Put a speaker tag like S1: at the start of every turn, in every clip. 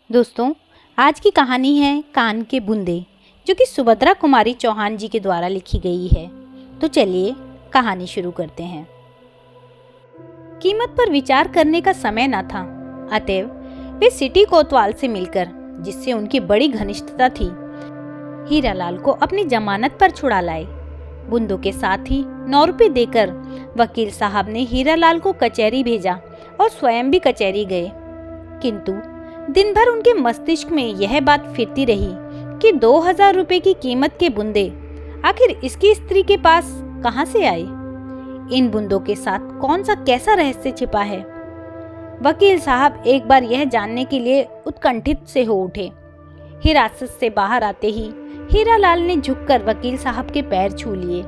S1: दोस्तों, आज की कहानी है कान के बूंदे, जो कि सुभद्रा कुमारी चौहान जी के द्वारा लिखी गई है। तो चलिए कहानी शुरू करते हैं। कीमत पर विचार करने का समय न था, अतएव वे सिटी कोतवाल से मिलकर, जिससे उनकी बड़ी घनिष्ठता थी, हीरालाल को अपनी जमानत पर छुड़ा लाए। बूंदों के साथ ही 9 रुपये देकर वकील साहब ने हीरालाल को कचहरी भेजा और स्वयं भी कचहरी गए। किंतु दिन भर उनके मस्तिष्क में यह बात फिरती रही कि 2000 रुपये की कीमत के बूंदे आखिर इसकी स्त्री के पास कहां से आए। इन बूंदों के साथ कौन सा कैसा रहस्य छिपा है। वकील साहब एक बार यह जानने के लिए उत्कंठित से हो उठे। हिरासत से बाहर आते ही हीरालाल ने झुककर वकील साहब के पैर छू लिए।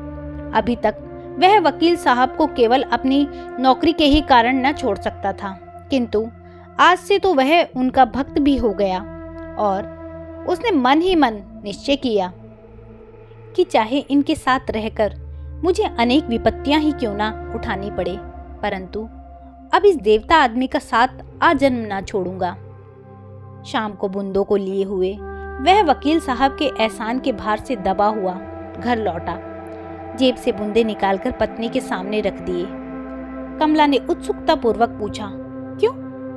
S1: अभी तक वह वकील साहब को केवल अपनी नौकरी के ही कारण न छोड़ सकता था, किंतु आज से तो वह उनका भक्त भी हो गया और उसने मन ही मन निश्चय किया कि चाहे इनके साथ रहकर मुझे अनेक विपत्तियां ही क्यों ना उठानी पड़े, परंतु अब इस देवता आदमी का साथ आजन्म ना छोड़ूंगा। शाम को बूंदों को लिए हुए वह वकील साहब के एहसान के भार से दबा हुआ घर लौटा। जेब से बूंदे निकालकर पत्नी के सामने रख दिए। कमला ने उत्सुकता पूर्वक पूछा, क्यों,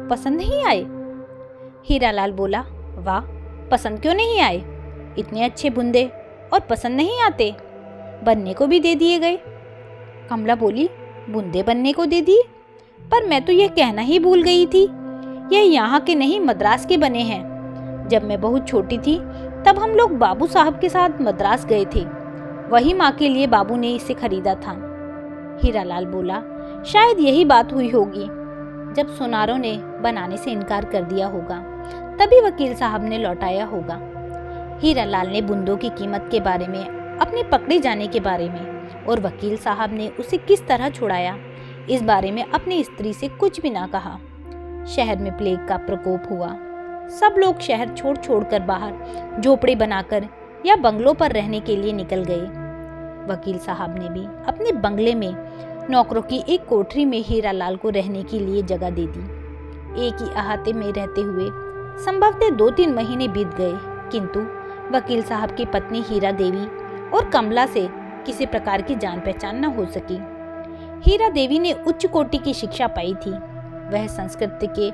S1: पसंद नहीं आए? हीरालाल बोला, वाह, पसंद क्यों नहीं आए? इतने अच्छे बूंदे और पसंद नहीं आते? बनने को भी दे दिए गए। कमला बोली, बूंदे बनने को दे दिए? पर मैं तो यह कहना ही भूल गई थी, यह यहाँ के नहीं मद्रास के बने हैं। जब मैं बहुत छोटी थी तब हम लोग बाबू साहब के साथ मद्रास गए थे, वही माँ के लिए बाबू ने इसे खरीदा था। हीरालाल बोला, शायद यही बात हुई होगी। जब सुनारों ने बनाने से इनकार कर दिया होगा, तभी वकील साहब ने लौटाया होगा। हीरालाल ने बूंदों की कीमत के बारे में, अपने पकड़े जाने के बारे में और वकील साहब ने उसे किस तरह छुड़ाया, इस बारे में अपनी स्त्री से कुछ भी ना कहा। शहर में प्लेग का प्रकोप हुआ। सब लोग शहर छोड़ छोड़कर बाहर झोपड़ी बनाकर या बंगलों पर रहने के लिए निकल गए। वकील साहब ने भी अपने बंगले में नौकरों की एक कोठरी में हीरालाल को रहने के लिए जगह दे दी। एक ही अहाते में रहते हुए संभवतः 2-3 महीने बीत गए, किंतु वकील साहब की पत्नी हीरा देवी और कमला से किसी प्रकार की जान पहचान न हो सकी। हीरा देवी ने उच्च कोटि की शिक्षा पाई थी। वह संस्कृत के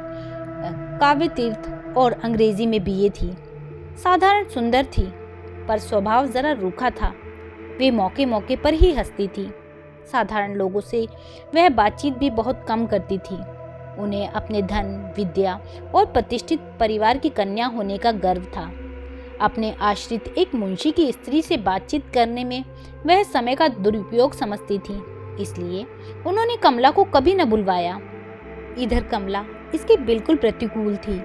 S1: काव्य तीर्थ और अंग्रेजी में बीए थी। साधारण सुंदर थी, पर स्वभाव जरा रूखा था। वे मौके मौके पर ही हंसती थी। साधारण लोगों से वह बातचीत भी बहुत कम करती थी। उन्हें अपने धन, विद्या और प्रतिष्ठित परिवार की कन्या होने का गर्व था। अपने आश्रित एक मुंशी की स्त्री से बातचीत करने में वह समय का दुरुपयोग समझती थी, इसलिए उन्होंने कमला को कभी न बुलवाया। इधर कमला इसके बिल्कुल प्रतिकूल थी।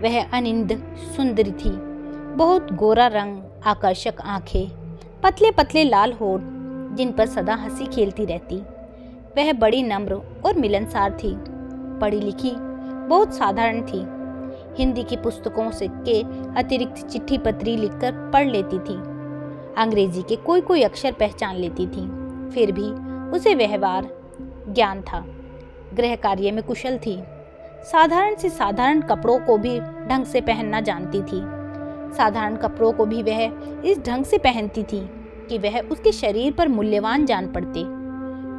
S1: वह अनिंद सुंदरी थी, बहुत गोरा रंग, आकर्षक आंखें, पतले पतले लाल होठ जिन पर सदा हंसी खेलती रहती। वह बड़ी नम्र और मिलनसार थी। पढ़ी लिखी बहुत साधारण थी। हिंदी की पुस्तकों से के अतिरिक्त चिट्ठी पत्री लिखकर पढ़ लेती थी। अंग्रेजी के कोई कोई अक्षर पहचान लेती थी। फिर भी उसे व्यवहार ज्ञान था। गृह कार्य में कुशल थी। साधारण से साधारण कपड़ों को भी ढंग से पहनना जानती थी। साधारण कपड़ों को भी वह इस ढंग से पहनती थी कि वह उसके शरीर पर मूल्यवान जान पड़ते।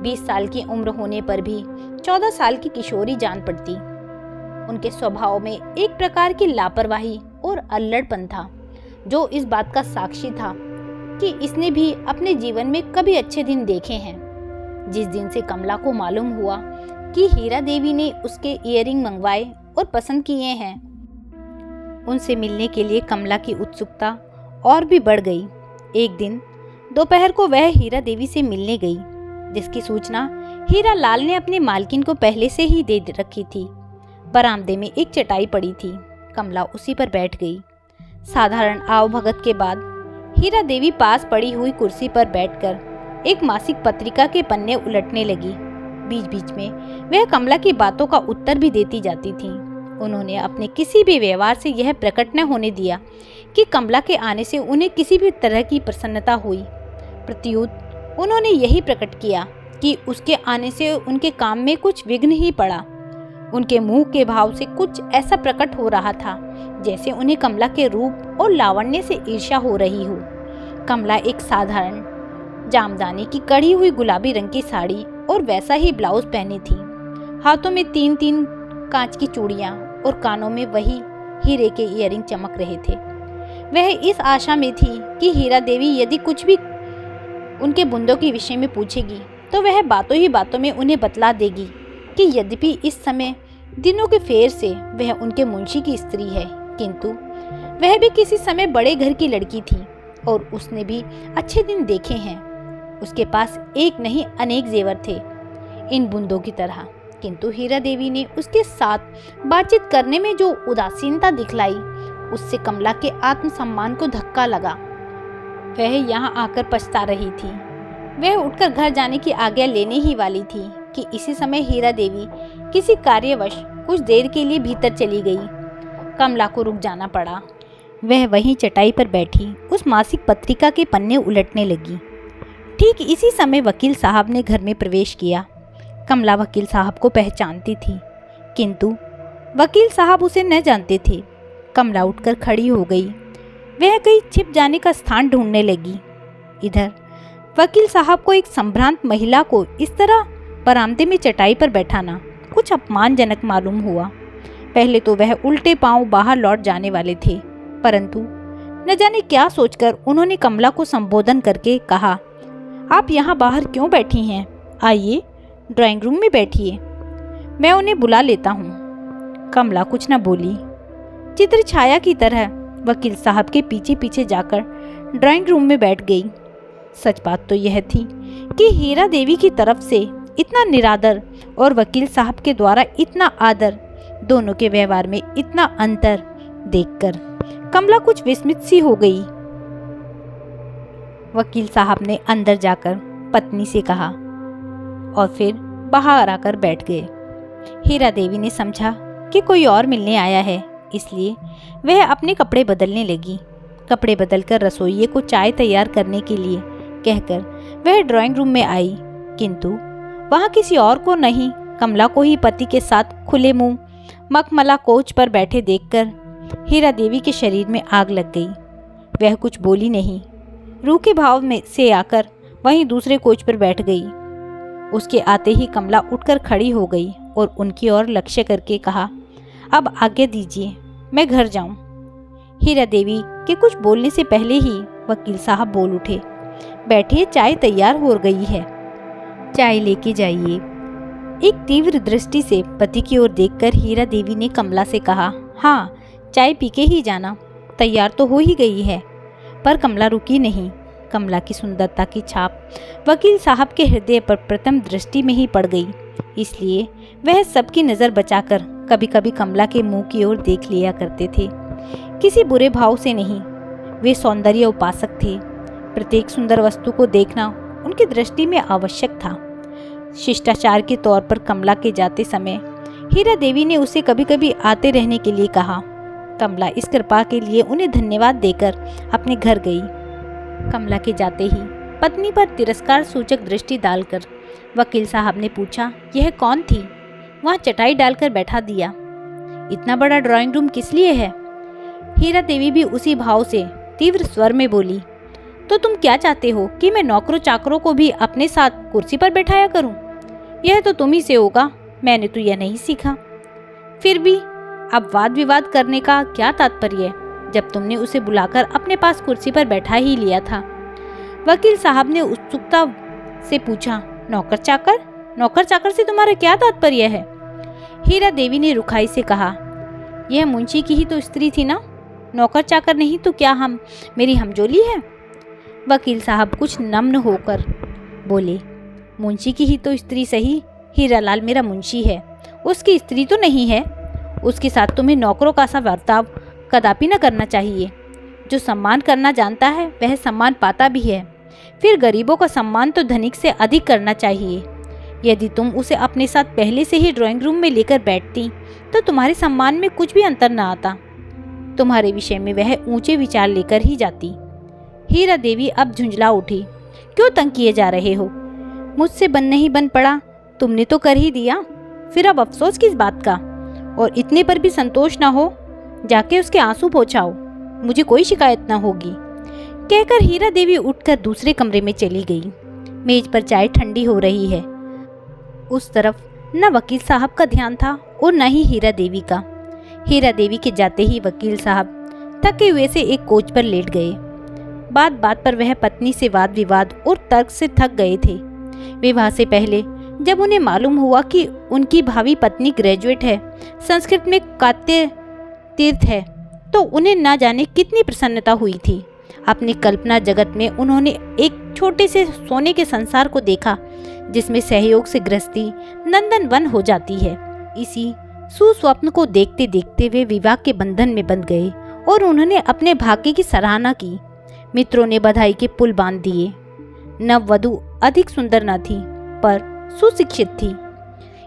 S1: 20 साल की उम्र होने पर भी 14 साल की किशोरी जान पड़ती। उनके स्वभाव में एक प्रकार की लापरवाही और अल्लड़पन था, जो इस बात का साक्षी था कि इसने भी अपने जीवन में कभी अच्छे दिन देखे हैं। जिस दिन से कमला को मालूम हुआ कि हीरा देवी ने उसके इयररिंग मंगवाए और पसंद किए हैं, उनसे मिलने के लिए कमला की उत्सुकता और भी बढ़ गई। एक दिन दोपहर को वह हीरा देवी से मिलने गई, जिसकी सूचना हीरालाल ने अपने मालकिन को पहले से ही दे रखी थी। बरामदे में एक चटाई पड़ी थी। कमला उसी पर बैठ गई। साधारण आवभगत के बाद हीरा देवी पास पड़ी हुई कुर्सी पर बैठकर एक मासिक पत्रिका के पन्ने उलटने लगी। बीच बीच में वह कमला की बातों का उत्तर भी देती जाती थी। उन्होंने अपने किसी भी व्यवहार से यह प्रकट न होने दिया कि कमला के आने से उन्हें किसी भी तरह की प्रसन्नता हुई। प्रत्युत उन्होंने यही प्रकट किया कि उसके आने से उनके काम में कुछ विघ्न ही पड़ा। उनके मुंह के भाव से कुछ ऐसा प्रकट हो रहा था जैसे उन्हें कमला के रूप और लावण्य से ईर्ष्या हो रही हो। कमला एक साधारण जामदानी की कढ़ी हुई गुलाबी रंग की साड़ी और वैसा ही ब्लाउज पहनी थी। हाथों में 3-3 कांच की चूड़ियां और कानों में वही हीरे के इयररिंग चमक रहे थे। वह इस आशा में थी कि हीरा देवी यदि कुछ भी उनके बुंदों के विषय में पूछेगी तो वह बातों ही बातों में उन्हें बतला देगी कि यद्यपि इस समय दिनों के फेर से वह उनके मुंशी की स्त्री है, किंतु वह भी किसी समय बड़े घर की लड़की थी और उसने भी अच्छे दिन देखे हैं। उसके पास एक नहीं अनेक जेवर थे इन बुंदों की तरह, किंतु हीरा देवी ने उसके साथ बातचीत करने में जो उदासीनता दिखलाई उससे कमला के आत्मसम्मान को धक्का लगा। वह यहाँ आकर पछता रही थी। वह उठकर घर जाने की आज्ञा लेने ही वाली थी कि इसी समय हीरा देवी किसी कार्यवश कुछ देर के लिए भीतर चली गई। कमला को रुक जाना पड़ा। वह वहीं चटाई पर बैठी उस मासिक पत्रिका के पन्ने उलटने लगी। ठीक इसी समय वकील साहब ने घर में प्रवेश किया। कमला वकील साहब को पहचानती थी, किंतु वकील साहब उसे न जानते थे। कमला उठकर खड़ी हो गई। वह कहीं छिप जाने का स्थान ढूंढने लगी। इधर वकील साहब को एक संभ्रांत महिला को इस तरह बरामदे में चटाई पर बैठाना कुछ अपमानजनक मालूम हुआ। पहले तो वह उल्टे पांव बाहर लौट जाने वाले थे, परंतु न जाने क्या सोचकर उन्होंने कमला को संबोधन करके कहा, आप यहाँ बाहर क्यों बैठी हैं? आइए ड्राइंग रूम में बैठिए, मैं उन्हें बुला लेता हूँ। कमला कुछ न बोली। चित्र छाया की तरह वकील साहब के पीछे पीछे जाकर ड्राइंग रूम में बैठ गई। सच बात तो यह थी कि हीरा देवी की तरफ से इतना निरादर और वकील साहब के द्वारा इतना आदर, दोनों के व्यवहार में इतना अंतर देखकर कमला कुछ विस्मित सी हो गई। वकील साहब ने अंदर जाकर पत्नी से कहा और फिर बाहर आकर बैठ गए। हीरा देवी ने समझा कि कोई और मिलने आया है, इसलिए वह अपने कपड़े बदलने लगी। कपड़े बदलकर रसोइये को चाय तैयार करने के लिए कहकर वह ड्राइंग रूम में आई, किंतु वहां किसी और को नहीं, कमला को ही पति के साथ खुले मुंह मखमला कोच पर बैठे देखकर हीरा देवी के शरीर में आग लग गई। वह कुछ बोली नहीं, रूखे भाव में से आकर वहीं दूसरे कोच पर बैठ गई। उसके आते ही कमला उठकर खड़ी हो गई और उनकी ओर लक्ष्य करके कहा, अब आज्ञा दीजिए, मैं घर जाऊं। हीरा देवी के कुछ बोलने से पहले ही वकील साहब बोल उठे, बैठिए, चाय तैयार हो गई है, चाय लेके जाइए। एक तीव्र दृष्टि से पति की ओर देखकर हीरा देवी ने कमला से कहा, हाँ, चाय पी के ही जाना, तैयार तो हो ही गई है। पर कमला रुकी नहीं। कमला की सुंदरता की छाप वकील साहब के हृदय पर प्रथम दृष्टि में ही पड़ गई, इसलिए वह सबकी नज़र बचाकर कभी कभी कमला के मुंह की ओर देख लिया करते थे। किसी बुरे भाव से नहीं, वे सौंदर्य उपासक थे। प्रत्येक सुंदर वस्तु को देखना उनकी दृष्टि में आवश्यक था। शिष्टाचार के तौर पर कमला के जाते समय हीरा देवी ने उसे कभी कभी आते रहने के लिए कहा। कमला इस कृपा के लिए उन्हें धन्यवाद देकर अपने घर गई। कमला के जाते ही पत्नी पर तिरस्कार सूचक दृष्टि डालकर वकील साहब ने पूछा, यह कौन थी? वहाँ चटाई डालकर बैठा दिया। इतना बड़ा ड्राइंग रूम किस लिए है? हीरा देवी भी उसी भाव से तीव्र स्वर में बोली, तो तुम क्या चाहते हो कि मैं नौकरों चाकरों को भी अपने साथ कुर्सी पर बैठाया करूं? यह तो तुम ही से होगा, मैंने तो यह नहीं सीखा। फिर भी अब वाद विवाद करने का क्या तात्पर्य, जब तुमने उसे बुलाकर अपने पास कुर्सी पर बैठा ही लिया था। वकील साहब ने उत्सुकता से पूछा, नौकर चाकर? नौकर चाकर से तुम्हारा क्या तात्पर्य है? हीरा देवी ने रुखाई से कहा, यह मुंशी की ही तो स्त्री थी ना, नौकर चाकर नहीं तो क्या हम मेरी हमजोली है? वकील साहब कुछ नम्र होकर बोले, मुंशी की ही तो स्त्री सही, हीरालाल मेरा मुंशी है, उसकी स्त्री तो नहीं है। उसके साथ तुम्हें नौकरों का सा बर्ताव कदापि न करना चाहिए। जो सम्मान करना जानता है वह सम्मान पाता भी है। फिर गरीबों का सम्मान तो धनिक से अधिक करना चाहिए। यदि तुम उसे अपने साथ पहले से ही ड्राइंग रूम में लेकर बैठती तो तुम्हारे सम्मान में कुछ भी अंतर न आता। तुम्हारे विषय में वह ऊंचे विचार लेकर ही जाती। हीरा देवी अब झुंझला उठी, क्यों तंग किए जा रहे हो? मुझसे बन नहीं बन पड़ा, तुमने तो कर ही दिया, फिर अब अफसोस किस बात का? और इतने पर भी संतोष ना हो जाके उसके आंसू पोंछाओ, मुझे कोई शिकायत ना होगी। कहकर हीरा देवी उठकर दूसरे कमरे में चली गई। मेज पर चाय ठंडी हो रही है। उस तरफ न वकील साहब का ध्यान था और न ही हीरा देवी का। हीरा देवी के जाते ही वकील साहब थके हुए से एक कोच पर लेट गए। बात बात पर वह पत्नी से वाद विवाद और तर्क से थक गए थे। विवाह से पहले जब उन्हें मालूम हुआ कि उनकी भावी पत्नी ग्रेजुएट है, संस्कृत में कात्य तीर्थ है, तो उन्हें ना जाने कितनी प्रसन्नता हुई थी। अपनी कल्पना जगत में उन्होंने एक छोटे से सोने के संसार को देखा जिसमें सहयोग से गृहस्थी नंदन वन हो जाती है। इसी सुस्वप्न को देखते देखते वे विवाह के बंधन में बंध गए और उन्होंने अपने भाग्य की सराहना की। मित्रों ने बधाई के पुल बांध दिए। नववधु अधिक सुंदर न थी पर सुशिक्षित थी,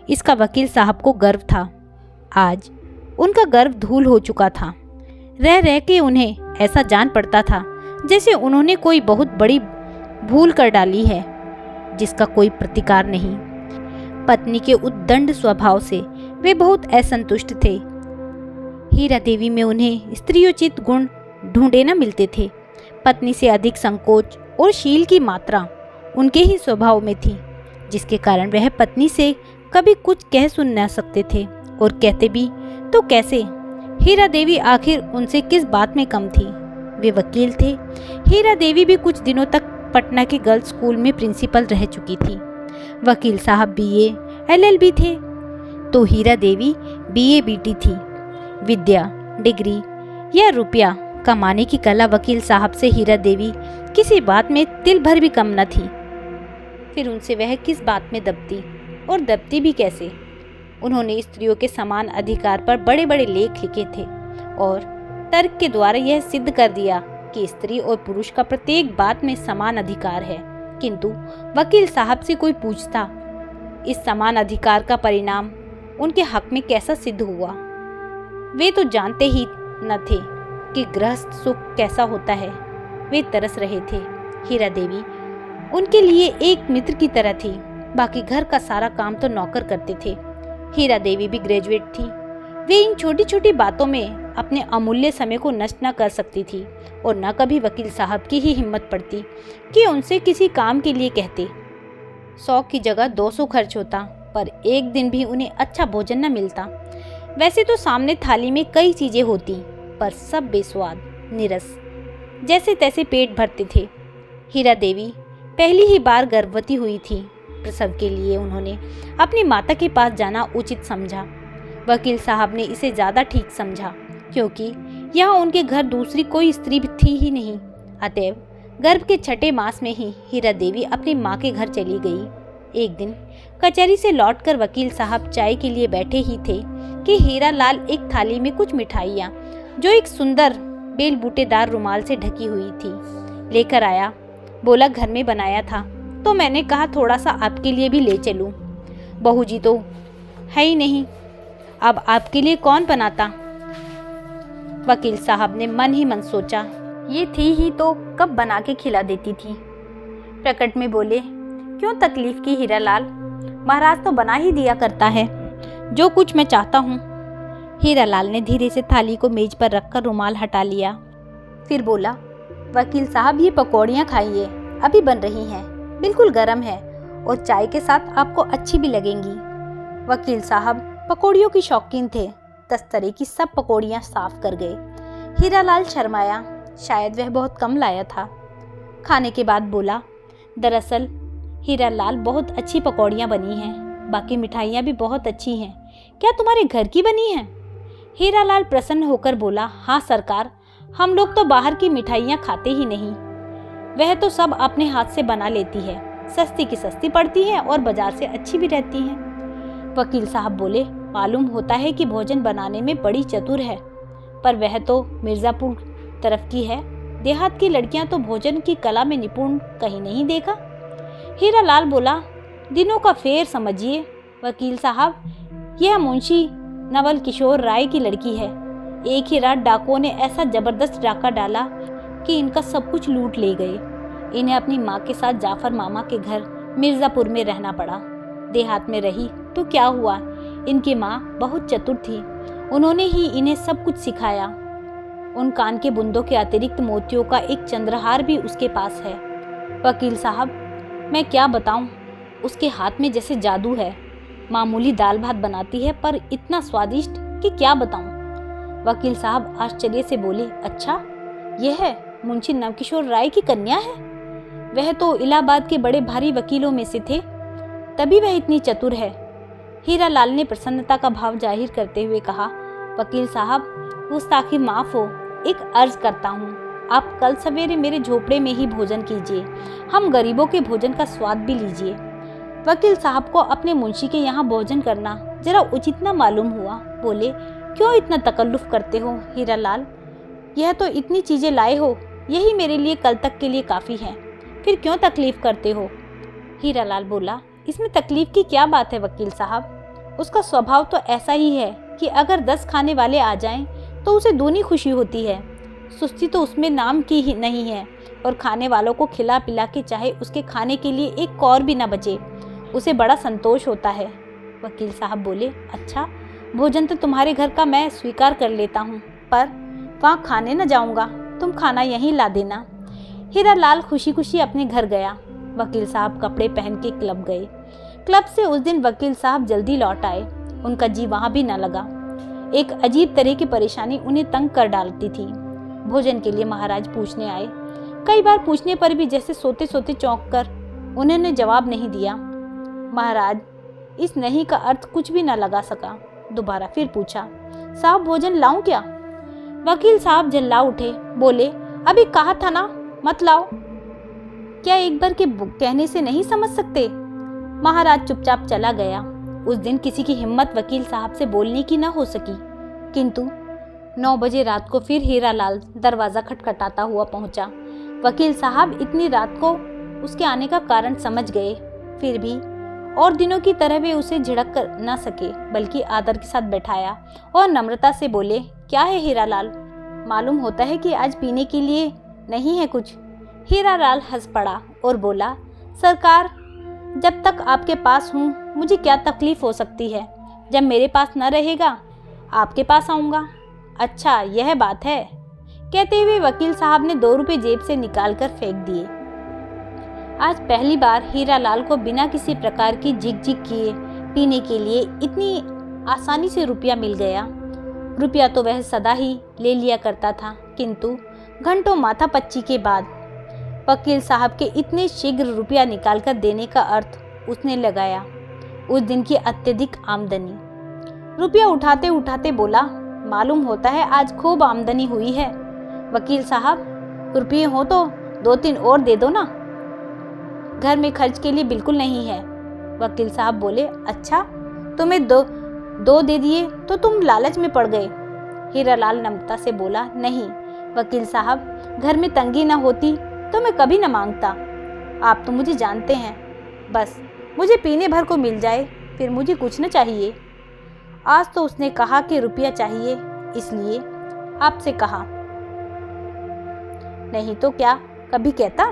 S1: इसका वकील साहब को गर्व था। आज उनका गर्व धूल हो चुका था। रह रह के उन्हें ऐसा जान पड़ता था जैसे उन्होंने कोई बहुत बड़ी भूल कर डाली है जिसका कोई प्रतिकार नहीं। पत्नी के उद्दंड स्वभाव से वे बहुत असंतुष्ट थे। हीरा देवी में उन्हें स्त्रियोचित गुण ढूंढे न मिलते थे। पत्नी से अधिक संकोच और शील की मात्रा उनके ही स्वभाव में थी, जिसके कारण वह पत्नी से कभी कुछ कह सुन न सकते थे, और कहते भी तो कैसे। हीरा देवी आखिर उनसे किस बात में कम थी। वे वकील थे। हीरा देवी भी कुछ दिनों तक पटना के गर्ल्स स्कूल में प्रिंसिपल रह चुकी थी। वकील साहब बीए एलएलबी थे तो हीरा देवी बीए बीटी थी। विद्या, डिग्री या रुपया कमाने की कला वकील साहब से हीरा देवी किसी बात में तिल भर भी कम न थी। फिर उनसे वह किस बात में दबती, और दबती भी कैसे। उन्होंने स्त्रियों के समान अधिकार पर बड़े बड़े लेख लिखे थे और तर्क के द्वारा यह सिद्ध कर दिया कि स्त्री और पुरुष का प्रत्येक बात में समान अधिकार है। किंतु वकील साहब से कोई पूछता, इस समान अधिकार का परिणाम उनके हक में कैसा सिद्ध हुआ। वे तो जानते ही न थे कि गृहस्थ सुख कैसा होता है। वे तरस रहे थे। हीरा देवी उनके लिए एक मित्र की तरह थी। बाकी घर का सारा काम तो नौकर करते थे। हीरा देवी भी ग्रेजुएट थी। वे इन छोटी छोटी बातों में अपने अमूल्य समय को नष्ट न कर सकती थी, और न कभी वकील साहब की ही हिम्मत पड़ती कि उनसे किसी काम के लिए कहते। 100 की जगह 200 खर्च होता, पर एक दिन भी उन्हें अच्छा भोजन न मिलता। वैसे तो सामने थाली में कई चीजें होती, पर सब बेस्वाद, नीरस, जैसे तैसे पेट भरते थे। हीरा देवी पहली ही बार गर्भवती हुई थी। प्रसव के लिए उन्होंने अपनी माता के पास जाना उचित समझा। वकील साहब ने इसे ज़्यादा ठीक समझा, क्योंकि यहाँ उनके घर दूसरी कोई स्त्री थी ही नहीं। अतएव गर्भ के छठे मास में ही हीरा देवी अपनी माँ के घर चली गई। एक दिन कचहरी से लौटकर वकील साहब चाय के लिए बैठे ही थे कि हीरा लाल एक थाली में कुछ मिठाइयाँ, जो एक सुंदर बेल बूटेदार रुमाल से ढकी हुई थी, लेकर आया। बोला घर में बनाया था, तो मैंने कहा थोड़ा सा आपके लिए भी ले चलूं। बहू जी तो है ही नहीं, अब आपके लिए कौन बनाता। वकील साहब ने मन ही मन सोचा, ये थी ही तो कब बना के खिला देती थी। प्रकट में बोले, क्यों तकलीफ की हीरा लाल, महाराज तो बना ही दिया करता है जो कुछ मैं चाहता हूँ। हीरा लाल ने धीरे से थाली को मेज पर रखकर रुमाल हटा लिया। फिर बोला, वकील साहब ये पकौड़ियाँ खाइए, अभी बन रही हैं, बिल्कुल गर्म है और चाय के साथ आपको अच्छी भी लगेंगी। वकील साहब पकौड़ियों की शौकीन थे। 10 तरह की सब पकौड़ियाँ साफ कर गए। हीरा लाल शर्माया, शायद वह बहुत कम लाया था। खाने के बाद बोला, दरअसल हीरा लाल बहुत अच्छी पकौड़ियाँ बनी हैं, बाकी मिठाइयाँ भी बहुत अच्छी हैं। क्या तुम्हारे घर की बनी हैं? हीरा लाल प्रसन्न होकर बोला, हाँ सरकार, हम लोग तो बाहर की मिठाइयाँ खाते ही नहीं। वह तो सब अपने हाथ से बना लेती है, सस्ती की सस्ती पड़ती है और बाजार से अच्छी भी रहती हैं। वकील साहब बोले, मालूम होता है कि भोजन बनाने में बड़ी चतुर है, पर वह तो मिर्ज़ापुर तरफ की है। देहात की लड़कियां तो भोजन की कला में निपुण कहीं नहीं देखा। हीरा लाल बोला, दिनों का फेर समझिए वकील साहब, यह मुंशी नवल किशोर राय की लड़की है। एक ही रात डाकुओं ने ऐसा जबरदस्त डाका डाला कि इनका सब कुछ लूट ले गए। इन्हें अपनी माँ के साथ जाफर मामा के घर मिर्ज़ापुर में रहना पड़ा। देहात में रही तो क्या हुआ, इनकी माँ बहुत चतुर थी उन्होंने ही इन्हें सब कुछ सिखाया। उन कान के बुंदों के अतिरिक्त मोतियों का एक चंद्रहार भी उसके पास है। वकील साहब, मैं क्या बताऊं, उसके हाथ में जैसे जादू है। मामूली दाल भात बनाती है पर इतना स्वादिष्ट कि क्या बताऊं। वकील साहब आश्चर्य से बोले, अच्छा, यह है मुंशी नवकिशोर राय की कन्या है? वह तो इलाहाबाद के बड़े भारी वकीलों में से थे, तभी वह इतनी चतुर है। हीरालाल ने प्रसन्नता का भाव जाहिर करते हुए कहा, वकील साहब, गुस्ताखी माफ हो, एक अर्ज करता हूँ, आप कल सवेरे मेरे झोपड़े में ही भोजन कीजिए। हम गरीबों के भोजन का स्वाद भी लीजिए। वकील साहब को अपने मुंशी के यहाँ भोजन करना जरा उचित न मालूम हुआ। बोले, क्यों इतना तकल्लुफ करते हो हीरालाल? यह तो इतनी चीजें लाए हो, यही मेरे लिए कल तक के लिए काफी है, फिर क्यों तकलीफ करते हो? हीरालाल बोला, इसमें तकलीफ की क्या बात है वकील साहब? उसका स्वभाव तो ऐसा ही है कि अगर 10 खाने वाले आ जाएं तो उसे दूनी खुशी होती है। सुस्ती तो उसमें नाम की ही नहीं है, और खाने वालों को खिला पिला के चाहे उसके खाने के लिए एक कौर भी न बचे, उसे बड़ा संतोष होता है। वकील साहब बोले, अच्छा, भोजन तो तुम्हारे घर का मैं स्वीकार कर लेता हूँ, पर वहाँ खाने न जाऊँगा, तुम खाना यहीं ला देना। हीरालाल खुशी खुशी अपने घर गया। वकील साहब कपड़े पहन के क्लब गए। क्लब से उस दिन वकील साहब जल्दी लौट आए। उनका जी वहाँ भी न लगा। एक अजीब तरह की परेशानी उन्हें तंग कर डालती थी। भोजन के लिए महाराज पूछने आए। कई बार पूछने पर भी जैसे सोते सोते चौंक कर उन्होंने जवाब नहीं दिया। महाराज इस नहीं का अर्थ कुछ भी न लगा सका। दोबारा फिर पूछा, साहब भोजन लाऊं क्या? वकील साहब झल्ला उठे। बोले, अभी कहा था ना मत लाओ। क्या एक बार के कहने से नहीं समझ सकते? महाराज चुपचाप चला गया। उस दिन किसी की हिम्मत वकील साहब से बोलने की न हो सकी। किंतु 9 बजे रात को फिर हीरालाल दरवाजा खटखटाता हुआ पहुंचा। वकील साहब इतनी रात को उसके आने का कारण समझ गए। फिर भी और दिनों की तरह वे उसे झिड़क कर न सके, बल्कि आदर के साथ बैठाया और नम्रता से बोले, क्या है हीरालाल, मालूम होता है कि आज पीने के लिए नहीं है कुछ? हीरालाल हंस पड़ा और बोला, सरकार, जब तक आपके पास हूँ मुझे क्या तकलीफ हो सकती है? जब मेरे पास न रहेगा आपके पास आऊँगा। अच्छा, यह बात है। कहते हुए वकील साहब ने 2 रुपये जेब से निकालकर फेंक दिए। आज पहली बार हीरालाल को बिना किसी प्रकार की झिकझिक किए पीने के लिए इतनी आसानी से रुपया मिल गया। रुपया तो वह सदा ही ले लिया करता था, किंतु घंटों माथापच्ची के बाद वकील साहब के इतने शीघ्र रुपया निकालकर देने का अर्थ उसने लगाया उस दिन की अत्यधिक आमदनी। रुपया उठाते उठाते बोला, मालूम होता है आज खूब आमदनी हुई है। वकील साहब, रुपये हो तो 2-3 और दे दो ना, घर में खर्च के लिए बिल्कुल नहीं है। वकील साहब बोले, अच्छा, तुम्हें दो दे दिए तो तुम लालच में पड़ गए। हीरालाल नम्रता से बोला, नहीं वकील साहब, घर में तंगी न होती तो मैं कभी न मांगता। आप तो मुझे जानते हैं, बस मुझे पीने भर को मिल जाए, फिर मुझे कुछ न चाहिए। आज तो उसने कहा कि रुपया चाहिए, इसलिए आपसे कहा, नहीं तो क्या कभी कहता।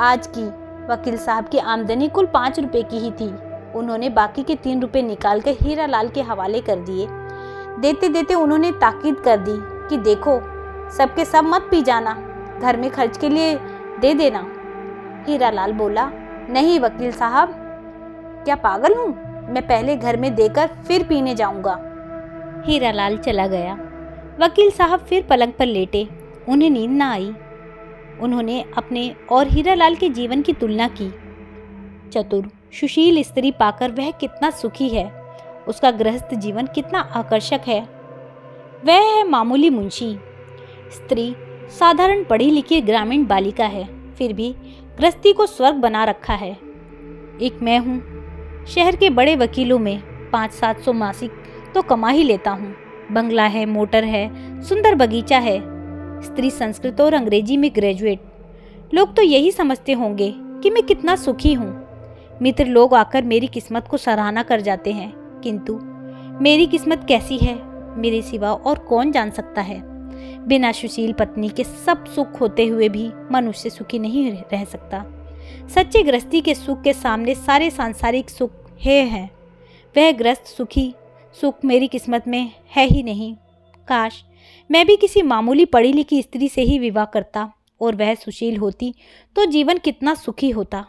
S1: आज की वकील साहब की आमदनी कुल 5 रुपए की ही थी। उन्होंने बाकी के 3 रुपए निकालकर हीरालाल के हवाले कर दिए। देते देते उन्होंने ताकीद कर दी कि देखो, सबके सब मत पी जाना, घर में खर्च के लिए दे देना। हीरालाल बोला, नहीं वकील साहब, क्या पागल हूँ? मैं पहले घर में देकर फिर पीने जाऊंगा। हीरालाल चला गया। वकील साहब फिर पलंग पर लेटे। उन्हें नींद न आई। उन्होंने अपने और हीरालाल के जीवन की तुलना की। चतुर सुशील स्त्री पाकर वह कितना सुखी है, उसका गृहस्थ जीवन कितना आकर्षक है। वह है मामूली मुंशी, स्त्री साधारण पढ़ी लिखी ग्रामीण बालिका है, फिर भी गृहस्थी को स्वर्ग बना रखा है। एक मैं हूँ, शहर के बड़े वकीलों में 500-700 मासिक तो कमा ही लेता हूँ। बंगला है, मोटर है, सुंदर बगीचा है। स्त्री संस्कृत और अंग्रेजी में ग्रेजुएट। लोग तो यही समझते होंगे कि मैं कितना सुखी हूँ। मित्र लोग आकर मेरी किस्मत को सराहना कर जाते हैं, किंतु मेरी किस्मत कैसी है मेरे सिवा और कौन जान सकता है। बिना सुशील पत्नी के सब सुख होते हुए भी मनुष्य सुखी नहीं रह सकता। सच्चे गृहस्थी के सुख के सामने सारे सांसारिक सुख हैं। वह गृहस्थ सुखी सुख मेरी किस्मत में है ही नहीं। काश मैं भी किसी मामूली पढ़ी लिखी स्त्री से ही विवाह करता और वह सुशील होती तो जीवन कितना सुखी होता।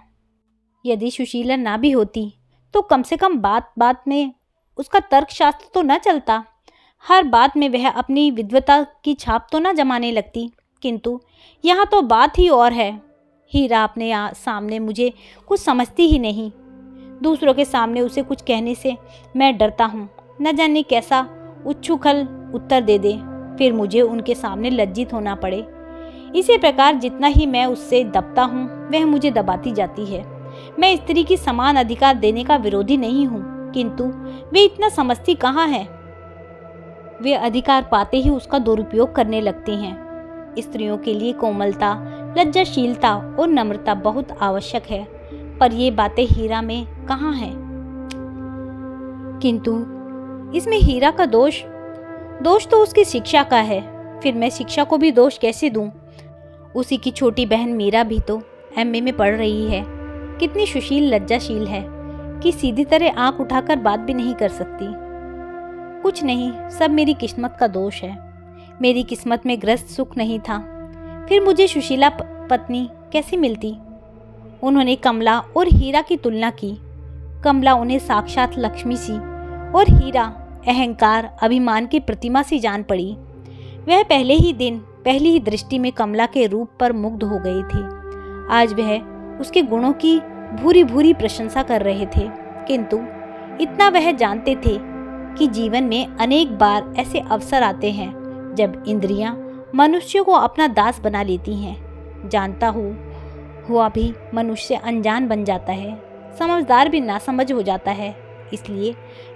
S1: यदि सुशीला ना भी होती तो कम से कम बात बात में उसका तर्कशास्त्र तो न चलता। हर बात में वह अपनी विद्वता की छाप तो न जमाने लगती। किंतु यहाँ तो बात ही और है। हीरा अपने सामने मुझे कुछ समझती ही नहीं। दूसरों के सामने उसे कुछ कहने से मैं डरता हूँ, न जाने कैसा उच्छुखल उत्तर दे दे, फिर मुझे उनके सामने लज्जित होना पड़े। इसी प्रकार जितना ही मैं उससे दबता हूँ वह मुझे दबाती जाती है। मैं स्त्री की समान अधिकार देने का विरोधी नहीं हूँ, किंतु वे इतना समझती कहाँ है। वे अधिकार पाते ही उसका दुरुपयोग करने लगती हैं। स्त्रियों के लिए कोमलता, लज्जाशीलता और नम्रता बहुत आवश्यक है, पर ये बातें हीरा में कहाँ हैं? किंतु इसमें हीरा का दोष तो उसकी शिक्षा का है। फिर मैं शिक्षा को भी दोष कैसे दूं? उसी की छोटी बहन मीरा भी तो एमए में पढ़ रही है। कितनी सुशील लज्जाशील है कि सीधी तरह आंख उठाकर बात भी नहीं कर सकती। कुछ नहीं, सब मेरी किस्मत का दोष है। मेरी किस्मत में ग्रस्त सुख नहीं था, फिर मुझे सुशीला पत्नी कैसे मिलती? उन्होंने कमला और हीरा की तुलना की। कमला उन्हें साक्षात लक्ष्मी सी और हीरा अहंकार, अभिमान की प्रतिमा सी जान पड़ी। वह पहले ही दिन, पहली ही दृष्टि में कमला के रूप पर मुग्ध हो गई थी। आज वह उसके गुणों की भूरी भूरी प्रशंसा कर रहे थे, किंतु इतना वह जानते थे कि जीवन में अनेक बार ऐसे अवसर आते हैं जब इंद्रियां मनुष्य को अपना दास बना लेती हैं। जानता हुआ भी मनुष्य अनजान बन जाता है, समझदार भी नासमझ हो जाता है। इसलिए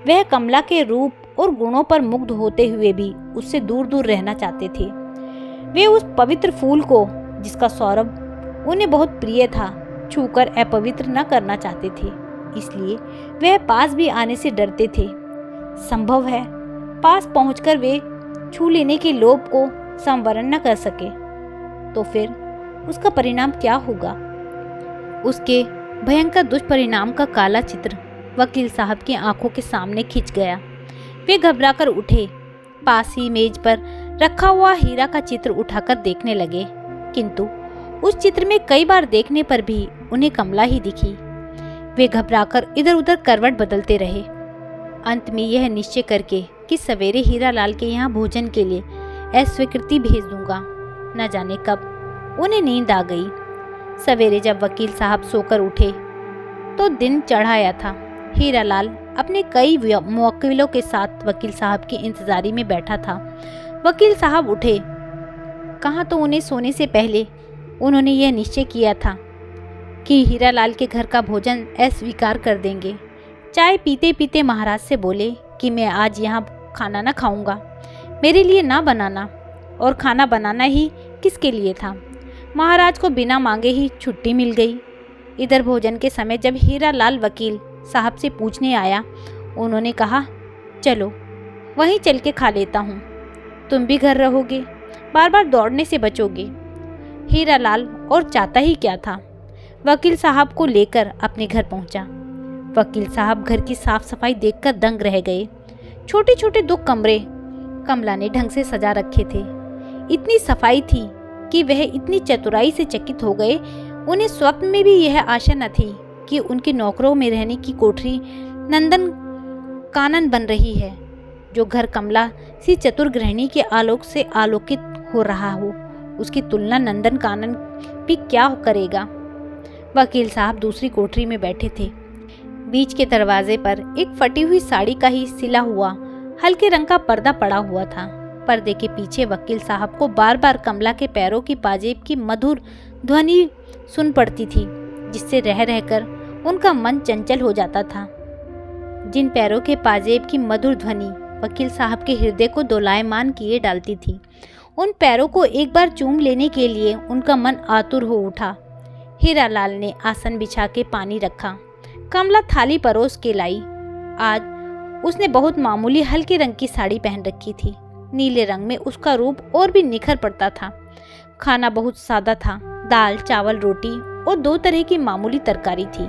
S1: वह कमला के रूप और गुणों पर मुग्ध होते हुए भी उससे दूर दूर रहना चाहते थे। वे उस पवित्र फूल को, जिसका सौरभ उन्हें बहुत प्रिय था, छूकर अपवित्र न करना चाहते थे। इसलिए वह पास भी आने से डरते थे। संभव है पास पहुंचकर वे छू लेने के लोभ को संवरण न कर सके तो फिर उसका परिणाम क्या होगा? उसके भयंकर दुष्परिणाम का काला चित्र वकील साहब की आंखों के सामने खिंच गया। वे घबराकर उठे, पास ही मेज पर रखा हुआ हीरा का चित्र उठाकर देखने लगे, किंतु उस चित्र में कई बार देखने पर भी उन्हें कमला ही दिखी। वे घबराकर इधर उधर करवट बदलते रहे। अंत में यह निश्चय करके कि सवेरे हीरा लाल के यहाँ भोजन के लिए अस्वीकृति भेज दूंगा, न जाने कब उन्हें नींद आ गई। सवेरे जब वकील साहब सोकर उठे तो दिन चढ़ाया था। हीरा लाल अपने कई मुवक्किलों के साथ वकील साहब की इंतजारी में बैठा था। वकील साहब उठे कहाँ तो उन्हें सोने से पहले उन्होंने यह निश्चय किया था कि हीरा लाल के घर का भोजन अस्वीकार कर देंगे। चाय पीते पीते महाराज से बोले कि मैं आज यहाँ खाना ना खाऊंगा, मेरे लिए ना बनाना, और खाना बनाना ही किसके लिए था। महाराज को बिना मांगे ही छुट्टी मिल गई। इधर भोजन के समय जब हीरा लाल वकील साहब से पूछने आया, उन्होंने कहा, चलो वहीं चल के खा लेता हूँ, तुम भी घर रहोगे, बार बार दौड़ने से बचोगे। हीरा लाल और चाहता ही क्या था, वकील साहब को लेकर अपने घर पहुँचा। वकील साहब घर की साफ सफाई देखकर दंग रह गए। छोटे छोटे 2 कमरे कमला ने ढंग से सजा रखे थे। इतनी सफाई थी कि वह इतनी चतुराई से चकित हो गए। उन्हें स्वप्न में भी यह आशा न थी कि उनके नौकरों में रहने की कोठरी नंदन कानन बन रही है। जो घर कमला सी चतुर गृहिणी के आलोक से आलोकित हो रहा हो, उसकी तुलना नंदन कानन भी क्या करेगा। वकील साहब दूसरी कोठरी में बैठे थे। बीच के दरवाजे पर एक फटी हुई साड़ी का ही सिला हुआ हल्के रंग का पर्दा पड़ा हुआ था। पर्दे के पीछे वकील साहब को बार बार कमला के पैरों की पाजेब की मधुर ध्वनि सुन पड़ती थी, जिससे रह रहकर उनका मन चंचल हो जाता था। जिन पैरों के पाजेब की मधुर ध्वनि वकील साहब के हृदय को दोलायमान किए डालती थी, उन पैरों को एक बार चूम लेने के लिए उनका मन आतुर हो उठा। हीरा लाल ने आसन बिछा के पानी रखा। कमला थाली परोस के लाई। आज उसने बहुत मामूली हल्के रंग की साड़ी पहन रखी थी। नीले रंग में उसका रूप और भी निखर पड़ता था। खाना बहुत सादा था। दाल, चावल, रोटी और 2 तरह की मामूली तरकारी थी,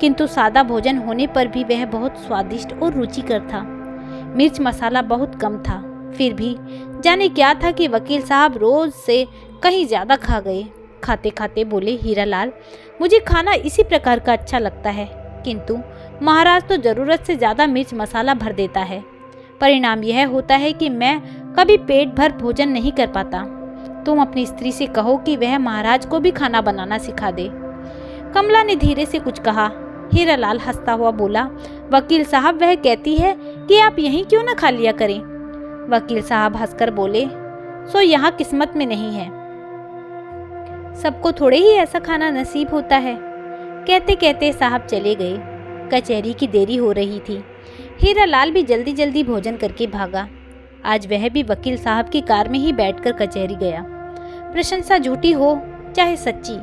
S1: किंतु सादा भोजन होने पर भी वह बहुत स्वादिष्ट और रुचिकर था। मिर्च मसाला बहुत कम था। फिर भी जाने क्या था कि वकील साहब रोज से कहीं ज़्यादा खा गए। खाते खाते बोले, हीरालाल, मुझे खाना इसी प्रकार का अच्छा लगता है, किंतु महाराज तो ज़रूरत से ज़्यादा मिर्च मसाला भर देता है। परिणाम यह होता है कि मैं कभी पेट भर भोजन नहीं कर पाता। तुम अपनी स्त्री से कहो कि वह महाराज को भी खाना बनाना सिखा दे। कमला ने धीरे से कुछ कहा। हीरालाल हंसता हुआ बोला, वकील साहब, वह कहती है कि आप यहीं क्यों न खा लिया करें। वकील साहब हंसकर बोले, सो यहाँ किस्मत में नहीं है, सबको थोड़े ही ऐसा खाना नसीब होता है। कहते कहते साहब चले गए। कचहरी की देरी हो रही थी। हीरालाल भी जल्दी जल्दी भोजन करके भागा। आज वह भी वकील साहब की कार में ही बैठकर कचहरी गया। प्रशंसा झूठी हो चाहे सच्ची,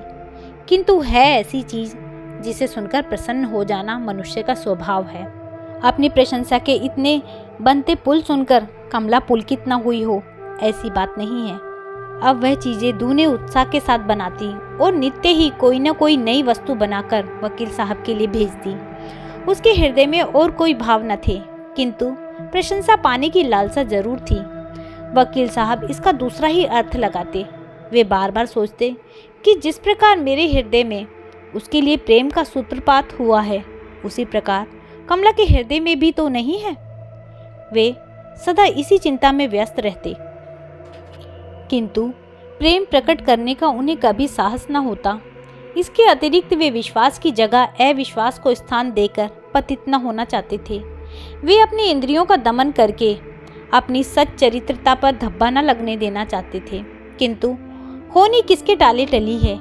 S1: किंतु है ऐसी चीज जिसे सुनकर प्रसन्न हो जाना मनुष्य का स्वभाव है। अपनी प्रशंसा के इतने बनते पुल सुनकर कमला पुलकित न हुई हो, ऐसी बात नहीं है। अब वह चीजें दूने उत्साह के साथ बनाती और नित्य ही कोई न कोई नई वस्तु बनाकर वकील साहब के लिए भेजती। उसके हृदय में और कोई भाव न थे, किंतु प्रशंसा पाने की लालसा जरूर थी। वकील साहब इसका दूसरा ही अर्थ लगाते। वे बार बार सोचते कि जिस प्रकार मेरे हृदय में उसके लिए प्रेम का सूत्रपात हुआ है, उसी प्रकार कमला के हृदय में भी तो नहीं है। वे सदा इसी चिंता में व्यस्त रहते, किंतु प्रेम प्रकट करने का उन्हें कभी साहस न होता। इसके अतिरिक्त वे विश्वास की जगह अविश्वास को स्थान देकर पतित न होना चाहते थे। वे अपनी इंद्रियों का दमन करके अपनी सच्चरित्रता पर धब्बा न लगने देना चाहते थे, किंतु होनी किसके टाले टली है।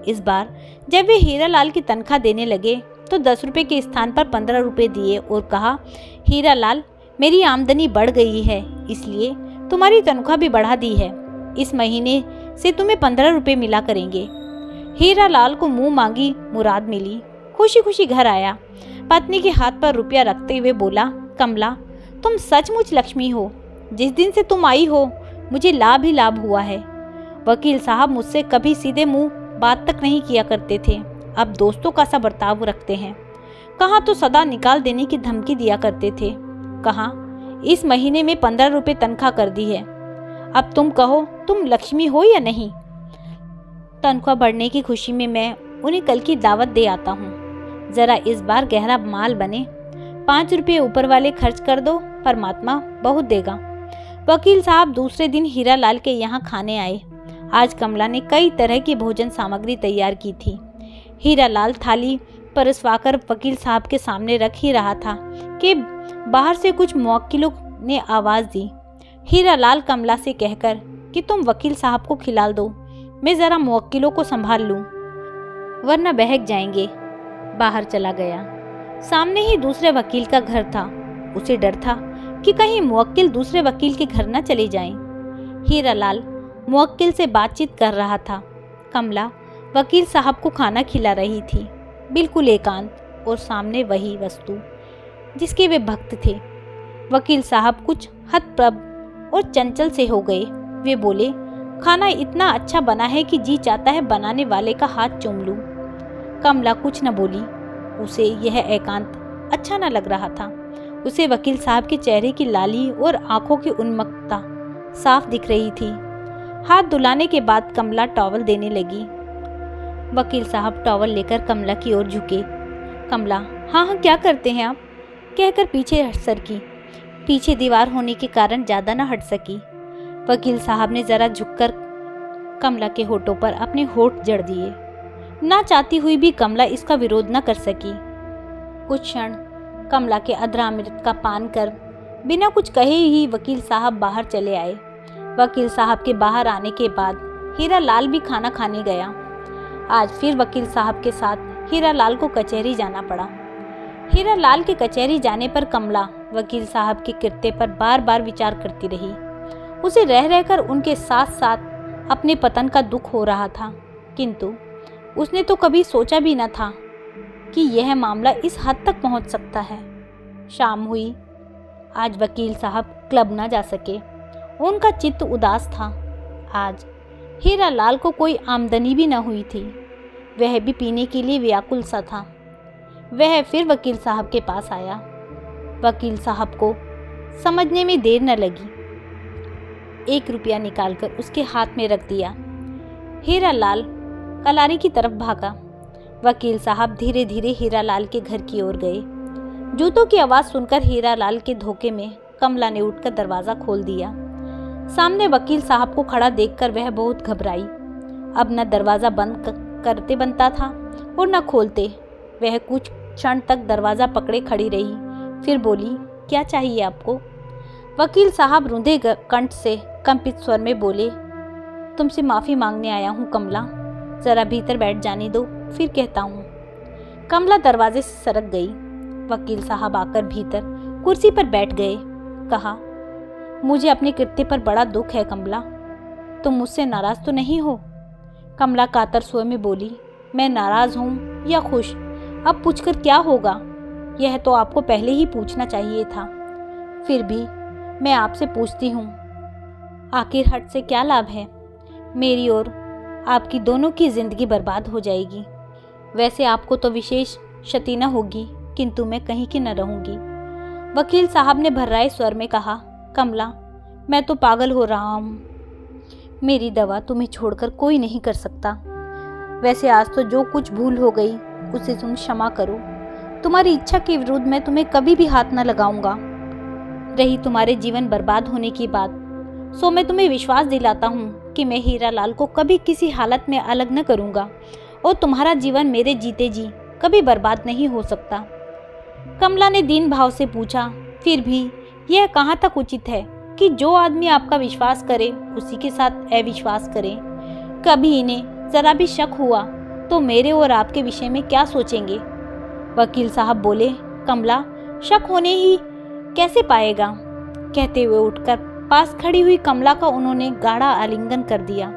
S1: इस बार जब वे हीरालाल की तनख्वाह देने लगे तो 10 रुपये के स्थान पर 15 रुपये दिए और कहा, हीरालाल, मेरी आमदनी बढ़ गई है, इसलिए तुम्हारी तनख्वाह भी बढ़ा दी है। इस महीने से तुम्हें 15 रुपये मिला करेंगे। हीरालाल को मुंह मांगी मुराद मिली। खुशी खुशी घर आया। पत्नी के हाथ पर रुपया रखते हुए बोला, कमला, तुम सचमुच लक्ष्मी हो। जिस दिन से तुम आई हो मुझे लाभ ही लाभ हुआ है। वकील साहब मुझसे कभी सीधे मुंह बात तक नहीं किया करते थे, अब दोस्तों का सा बर्ताव रखते हैं। कहाँ तो सदा निकाल देने की धमकी दिया करते थे, कहाँ इस महीने में 15 रुपये तनख्वाह कर दी है। अब तुम कहो, तुम लक्ष्मी हो या नहीं। तनख्वाह बढ़ने की खुशी में मैं उन्हें कल की दावत दे आता हूँ। जरा इस बार गहरा माल बने। 5 रुपये ऊपर वाले खर्च कर दो, परमात्मा बहुत देगा। वकील साहब दूसरे दिन हीरालाल के यहाँ खाने आए। आज कमला ने कई तरह की भोजन सामग्री तैयार की थी। हीरालाल थाली परसवाकर वकील साहब के सामने रख ही रहा था कि बाहर से कुछ मुवक्किलों ने आवाज़ दी। हीरालाल कमला से कहकर कि तुम वकील साहब को खिला दो, मैं ज़रा मुवक्किलों को संभाल लूँ, वरना बहक जाएंगे। बाहर चला गया। सामने ही दूसरे वकील का घर था। उसे डर था कि कहीं मुवक्किल दूसरे वकील के घर न चले जाएं। हीरालाल मुवक्किल से बातचीत कर रहा था। कमला वकील साहब को खाना खिला रही थी, बिल्कुल एकांत, और सामने वही वस्तु जिसके वे भक्त थे। वकील साहब कुछ हतप्रभ और चंचल से हो गए। वे बोले, खाना इतना अच्छा बना है कि जी चाहता है बनाने वाले का हाथ चूम लूं। कमला कुछ न बोली। उसे यह एकांत अच्छा न लग रहा था। उसे वकील साहब के चेहरे की लाली और आंखों की उन्मत्तता साफ दिख रही थी। हाथ धुलाने के बाद कमला टॉवल देने लगी। वकील साहब टॉवल लेकर कमला की ओर झुके। कमला, हाँ हाँ क्या करते हैं आप, कहकर पीछे हट सरकी। पीछे दीवार होने के कारण ज़्यादा न हट सकी। वकील साहब ने ज़रा झुककर कमला के होठों पर अपने होठ जड़ दिए। ना चाहती हुई भी कमला इसका विरोध न कर सकी। कुछ क्षण कमला के अधरामृत का पान कर बिना कुछ कहे ही वकील साहब बाहर चले आए। वकील साहब के बाहर आने के बाद हीरालाल भी खाना खाने गया। आज फिर वकील साहब के साथ हीरालाल को कचहरी जाना पड़ा। हीरालाल के कचहरी जाने पर कमला वकील साहब के कृत्य पर बार बार विचार करती रही। उसे रह रहकर उनके साथ साथ अपने पतन का दुख हो रहा था, किंतु उसने तो कभी सोचा भी न था कि यह मामला इस हद तक पहुंच सकता है। शाम हुई। आज वकील साहब क्लब न जा सके। उनका चित्त उदास था। आज हीरालाल को कोई आमदनी भी न हुई थी। वह भी पीने के लिए व्याकुल सा था। वह फिर वकील साहब के पास आया। वकील साहब को समझने में देर न लगी। 1 रुपया निकालकर उसके हाथ में रख दिया। हीरालाल कलारी की तरफ भागा। वकील साहब धीरे धीरे हीरालाल के घर की ओर गए। जूतों की आवाज़ सुनकर हीरालाल के धोखे में कमला ने उठकर दरवाज़ा खोल दिया। सामने वकील साहब को खड़ा देखकर वह बहुत घबराई। अब न दरवाज़ा बंद करते बनता था और न खोलते। वह कुछ क्षण तक दरवाज़ा पकड़े खड़ी रही, फिर बोली, क्या चाहिए आपको? वकील साहब रुंधे कंठ से कंपित स्वर में बोले, तुमसे माफ़ी मांगने आया हूँ कमला, ज़रा भीतर बैठ जाने दो, फिर कहता हूँ। कमला दरवाजे से सरक गई। वकील साहब आकर भीतर कुर्सी पर बैठ गए। कहा, मुझे अपने कृत्य पर बड़ा दुख है कमला, तुम मुझसे नाराज़ तो नहीं हो? कमला कातर स्वर में बोली, मैं नाराज़ हूँ या खुश, अब पूछकर क्या होगा? यह तो आपको पहले ही पूछना चाहिए था। फिर भी मैं आपसे पूछती हूँ, आखिर हट से क्या लाभ है? मेरी और आपकी दोनों की जिंदगी बर्बाद हो जाएगी। वैसे आपको तो विशेष क्षति न होगी, किंतु मैं कहीं की न रहूँगी। वकील साहब ने भर्राए स्वर में कहा, कमला, मैं तो पागल हो रहा हूँ। मेरी दवा तुम्हें छोड़कर कोई नहीं कर सकता। वैसे आज तो जो कुछ भूल हो गई उसे तुम क्षमा करो। तुम्हारी इच्छा के विरुद्ध मैं तुम्हें कभी भी हाथ न लगाऊंगा। रही तुम्हारे जीवन बर्बाद होने की बात, सो मैं तुम्हें विश्वास दिलाता हूँ कि मैं हीरालाल को कभी किसी हालत में अलग न करूँगा और तुम्हारा जीवन मेरे जीते जी कभी बर्बाद नहीं हो सकता। कमला ने दीन भाव से पूछा, फिर भी यह कहाँ तक उचित है कि जो आदमी आपका विश्वास करे उसी के साथ अविश्वास करे? कभी इन्हें जरा भी शक हुआ तो मेरे और आपके विषय में क्या सोचेंगे? वकील साहब बोले, कमला, शक होने ही कैसे पाएगा? कहते हुए उठकर पास खड़ी हुई कमला का उन्होंने गाढ़ा आलिंगन कर दिया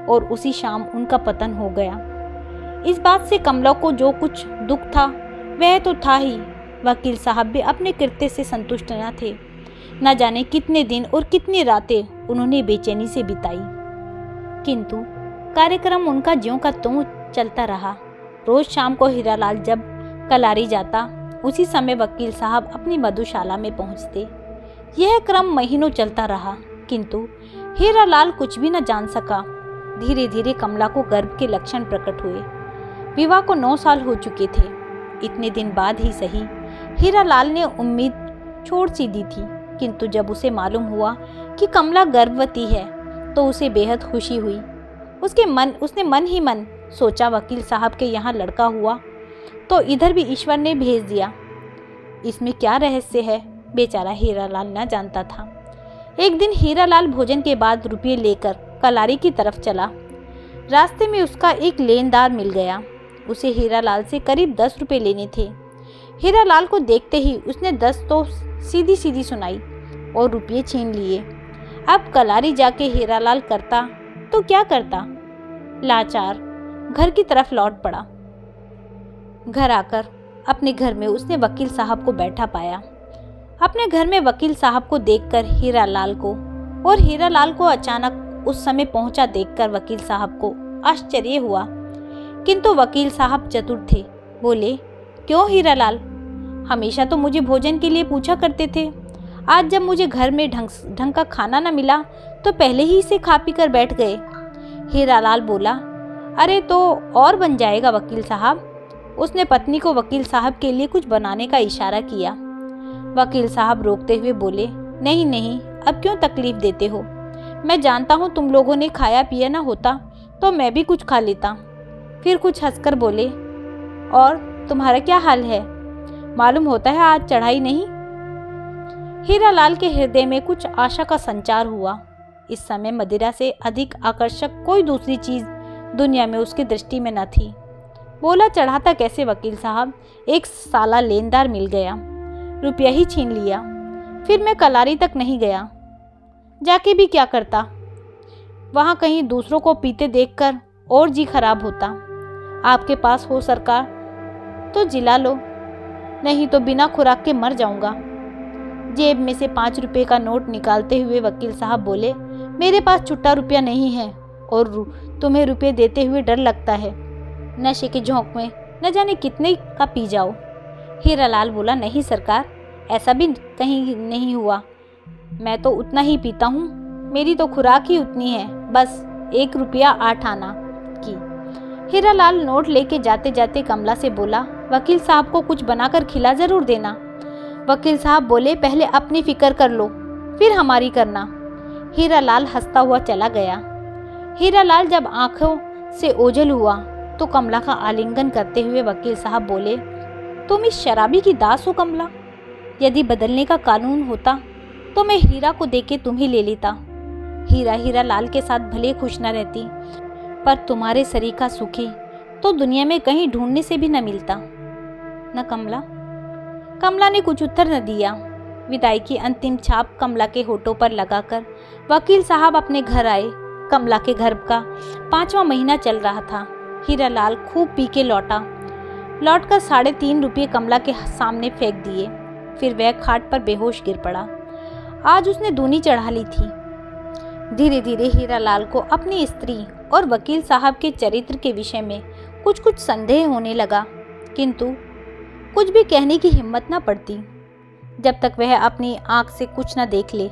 S1: और उसी शाम उनका पतन हो गया। इस बात से कमला को जो कुछ दुख था वह तो था ही। वकील साहब भी अपने कृत्य से संतुष्ट न थे। न जाने कितने दिन और कितनी रातें उन्होंने बेचैनी से बिताई, किंतु कार्यक्रम उनका ज्यों का त्यों चलता रहा। रोज शाम को हीरालाल जब कलारी जाता, उसी समय वकील साहब अपनी मधुशाला में पहुंचते। यह क्रम महीनों चलता रहा, किंतु हीरालाल कुछ भी न जान सका। धीरे धीरे कमला को गर्भ के लक्षण प्रकट हुए। विवाह को 9 साल हो चुके थे। इतने दिन बाद ही सही, हीरालाल ने उम्मीद छोड़ सी दी थी, किंतु जब उसे मालूम हुआ कि कमला गर्भवती है तो उसे बेहद खुशी हुई। उसने मन ही मन सोचा, वकील साहब के यहाँ लड़का हुआ तो इधर भी ईश्वर ने भेज दिया। इसमें क्या रहस्य है, बेचारा हीरालाल न जानता था। एक दिन हीरालाल भोजन के बाद रुपये लेकर कलारी की तरफ चला। रास्ते में उसका एक लेनदार मिल गया। उसे हीरालाल से करीब 10 रुपये लेने थे। हीरालाल को देखते ही उसने 10 तो सीधी सीधी सुनाई और रुपये छीन लिए। अब कलारी जाके हीरालाल करता तो क्या करता? लाचार घर की तरफ लौट पड़ा। घर आकर अपने घर में उसने वकील साहब को बैठा पाया। अपने घर में वकील साहब को देखकर हीरालाल को अचानक उस समय पहुंचा देखकर वकील साहब को आश्चर्य हुआ, किंतु वकील साहब चतुर थे। बोले, क्यों हीरालाल, हमेशा तो मुझे भोजन के लिए पूछा करते थे। आज जब मुझे घर में ढंग का खाना न मिला तो पहले ही इसे खा पी कर बैठ गए। हीरालाल बोला, अरे तो और बन जाएगा वकील साहब। उसने पत्नी को वकील साहब के लिए कुछ बनाने का इशारा किया। वकील साहब रोकते हुए बोले, नहीं नहीं, अब क्यों तकलीफ देते हो? मैं जानता हूँ तुम लोगों ने खाया पिया ना होता तो मैं भी कुछ खा लेता। फिर कुछ हंसकर बोले, और तुम्हारा क्या हाल है? मालूम होता है आज चढ़ाई नहीं। हीरालाल के हृदय में कुछ आशा का संचार हुआ। इस समय मदिरा से अधिक आकर्षक कोई दूसरी चीज दुनिया में उसकी दृष्टि में न थी। बोला, चढ़ाता कैसे वकील साहब, एक साला लेनदार मिल गया, रुपया ही छीन लिया। फिर मैं कलारी तक नहीं गया, जाके भी क्या करता? वहाँ कहीं दूसरों को पीते देखकर और जी खराब होता। आपके पास हो सरकार तो जिला लो, नहीं तो बिना खुराक के मर जाऊंगा। जेब में से 5 रुपये का नोट निकालते हुए वकील साहब बोले, मेरे पास छुट्टा रुपया नहीं है और तुम्हें रुपये देते हुए डर लगता है। नशे के झोंक में न जाने कितने का पी जाओ। हीरालाल बोला, नहीं सरकार, ऐसा भी कहीं नहीं हुआ। मैं तो उतना ही पीता हूँ, मेरी तो खुराक ही उतनी है, बस 1 रुपया 8 आना की। हीरालाल नोट लेके जाते जाते कमला से बोला, वकील साहब को कुछ बनाकर खिला जरूर देना। वकील साहब बोले, पहले अपनी फिक्र कर लो, फिर हमारी करना। हीरालाल हंसता हुआ चला गया। हीरालाल जब आंखों से ओझल हुआ तो कमला का आलिंगन करते हुए वकील साहब बोले, तुम इस शराबी की दास हो कमला। यदि बदलने का कानून होता तो मैं हीरा को देके तुम्हें ले लेता। हीरालाल के साथ भले खुश न रहती, पर तुम्हारे सरीखा सुखी तो दुनिया में कहीं ढूंढने से भी न मिलता न कमला। कमला ने कुछ उत्तर न दिया। विदाई की अंतिम छाप कमला के होठों पर लगाकर वकील साहब अपने घर आए। कमला के घर का 5वां महीना चल रहा था। हीरालाल खूब पी के लौटकर 3.5 रुपये कमला के सामने फेंक दिए। फिर वह खाट पर बेहोश गिर पड़ा। आज उसने दूनी चढ़ा ली थी। धीरे धीरे हीरालाल को अपनी स्त्री और वकील साहब के चरित्र के विषय में कुछ संदेह होने लगा, किंतु कुछ भी कहने की हिम्मत न पड़ती जब तक वह अपनी आंख से कुछ न देख ले।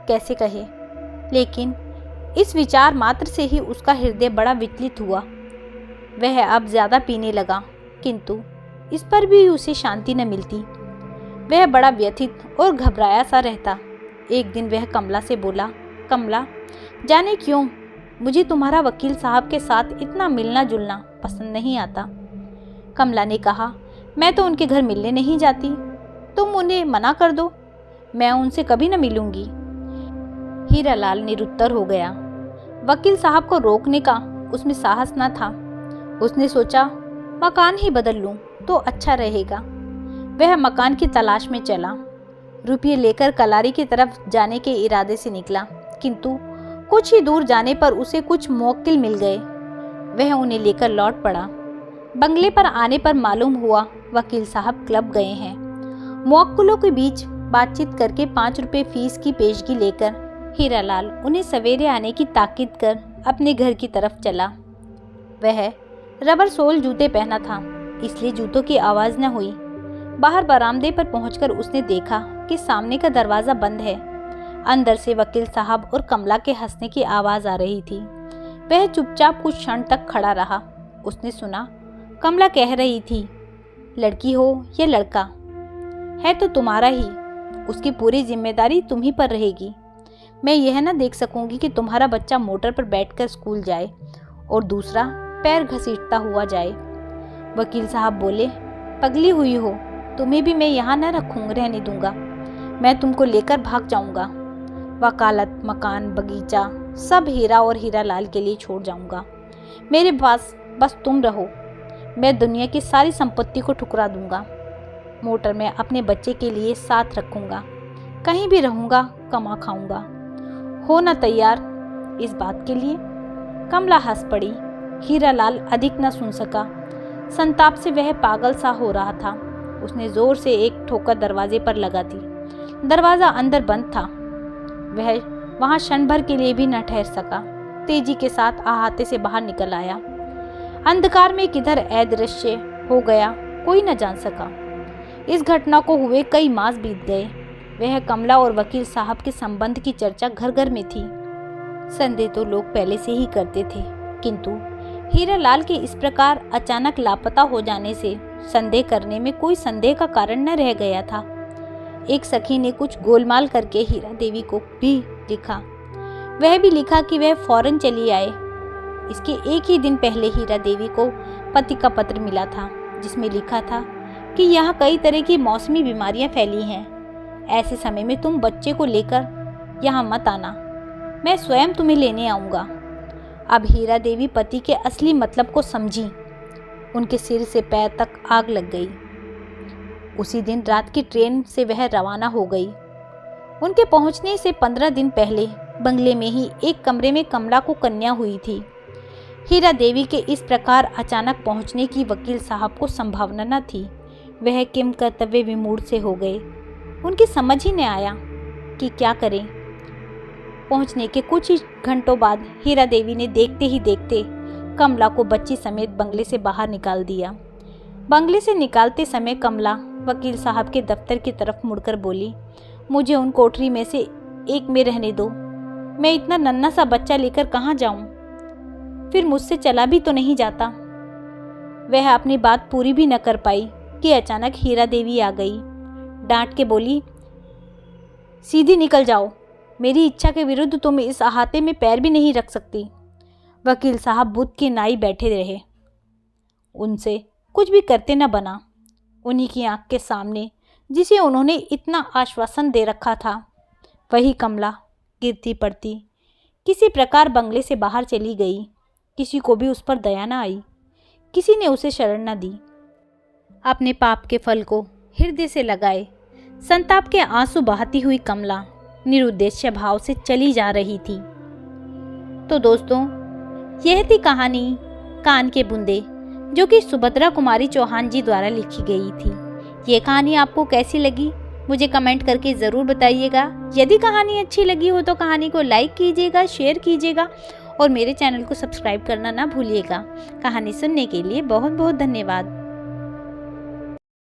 S1: कैसे कहे? लेकिन इस विचार मात्र से ही उसका हृदय बड़ा विचलित हुआ। वह अब ज्यादा पीने लगा, किंतु इस पर भी उसे शांति न मिलती। वह बड़ा व्यथित और घबराया सा रहता। एक दिन वह कमला से बोला, कमला, जाने क्यों मुझे तुम्हारा वकील साहब के साथ इतना मिलना जुलना पसंद नहीं आता। कमला ने कहा, मैं तो उनके घर मिलने नहीं जाती, तुम उन्हें मना कर दो, मैं उनसे कभी न मिलूंगी। हीरालाल निरुत्तर हो गया। वकील साहब को रोकने का उसमें साहस न था। उसने सोचा, मकान ही बदल लूं तो अच्छा रहेगा। वह मकान की तलाश में चला। रुपये लेकर कलारी की तरफ जाने के इरादे से निकला, किंतु कुछ ही दूर जाने पर उसे कुछ मौक्किल मिल गए। वह उन्हें लेकर लौट पड़ा। बंगले पर आने पर मालूम हुआ वकील साहब क्लब गए हैं। मौक्किलों के बीच बातचीत करके 5 रुपये फीस की पेशगी लेकर हीरालाल उन्हें सवेरे आने की ताकीद कर अपने घर की तरफ चला। वह रबर सोल जूते पहना था, इसलिए जूतों की आवाज न हुई। बाहर बरामदे पर पहुंचकर उसने देखा कि सामने का दरवाजा बंद है। अंदर से वकील साहब और कमला के हंसने की आवाज आ रही थी। वह चुपचाप कुछ क्षण तक खड़ा रहा। उसने सुना कमला कह रही थी, लड़की हो या लड़का है तो तुम्हारा ही, उसकी पूरी जिम्मेदारी तुम ही पर रहेगी। मैं यह न देख सकूंगी कि तुम्हारा बच्चा मोटर पर बैठकर स्कूल जाए और दूसरा पैर घसीटता हुआ जाए। वकील साहब बोले, पगली हुई हो, तुम्हें भी मैं यहाँ न रहने दूंगा। मैं तुमको लेकर भाग जाऊंगा। वकालत, मकान, बगीचा सब हीरा और हीरालाल के लिए छोड़ जाऊंगा। मेरे पास बस तुम रहो। मैं दुनिया की सारी संपत्ति को ठुकरा दूंगा। मोटर में अपने बच्चे के लिए साथ रखूंगा। कहीं भी रहूंगा, कमा खाऊंगा। हो ना तैयार इस बात के लिए? कमला हंस पड़ी। हीरालाल अधिक न सुन सका। संताप से वह पागल सा हो रहा था। उसने जोर से एक ठोकर दरवाजे पर लगा दी। दरवाजा अंदर बंद था। वह वहां क्षण भर के लिए भी न ठहर सका। तेजी के साथ अहाते से बाहर निकल आया। अंधकार में किधर अदृश्य हो गया कोई न जान सका। इस घटना को हुए कई मास बीत गए। वह कमला और वकील साहब के संबंध की चर्चा घर घर में थी। संदेह तो लोग पहले से ही करते थे, किंतु हीरालाल के इस प्रकार अचानक लापता हो जाने से संदेह करने में कोई संदेह का कारण न रह गया था। एक सखी ने कुछ गोलमाल करके हीरा देवी को भी लिखा। वह भी लिखा कि वह फौरन चली आए। इसके एक ही दिन पहले हीरा देवी को पति का पत्र मिला था, जिसमें लिखा था कि यहाँ कई तरह की मौसमी बीमारियां फैली हैं। ऐसे समय में तुम बच्चे को लेकर यहाँ मत आना, मैं स्वयं तुम्हें लेने आऊँगा। अब हीरा देवी पति के असली मतलब को समझी। उनके सिर से पैर तक आग लग गई। उसी दिन रात की ट्रेन से वह रवाना हो गई। उनके पहुंचने से 15 दिन पहले बंगले में ही एक कमरे में कमला को कन्या हुई थी। हीरा देवी के इस प्रकार अचानक पहुंचने की वकील साहब को संभावना न थी। वह किम कर्तव्य विमूढ़ से हो गए। उनकी समझ ही न आया कि क्या करें। पहुंचने के कुछ ही घंटों बाद हीरा देवी ने देखते ही देखते कमला को बच्ची समेत बंगले से बाहर निकाल दिया। बंगले से निकालते समय कमला वकील साहब के दफ्तर की तरफ मुड़कर बोली, मुझे उन कोठरी में से एक में रहने दो। मैं इतना नन्हा सा बच्चा लेकर कहाँ जाऊं? फिर मुझसे चला भी तो नहीं जाता। वह अपनी बात पूरी भी न कर पाई कि अचानक हीरा देवी आ गई। डांट के बोली, सीधी निकल जाओ, मेरी इच्छा के विरुद्ध तुम इस अहाते में पैर भी नहीं रख सकती। वकील साहब बुद्ध के नाई बैठे रहे, उनसे कुछ भी करते न बना। उन्हीं की आंख के सामने जिसे उन्होंने इतना आश्वासन दे रखा था, वही कमला गिरती पड़ती किसी प्रकार बंगले से बाहर चली गई। किसी को भी उस पर दया न आई, किसी ने उसे शरण न दी। अपने पाप के फल को हृदय से लगाए संताप के आंसू बहाती हुई कमला निरुद्देश्य भाव से चली जा रही थी। तो दोस्तों, यह थी कहानी कान के बूंदे, जो कि सुभद्रा कुमारी चौहान जी द्वारा लिखी गई थी। ये कहानी आपको कैसी लगी मुझे कमेंट करके ज़रूर बताइएगा। यदि कहानी अच्छी लगी हो तो कहानी को लाइक कीजिएगा, शेयर कीजिएगा और मेरे चैनल को सब्सक्राइब करना ना भूलिएगा। कहानी सुनने के लिए बहुत बहुत धन्यवाद।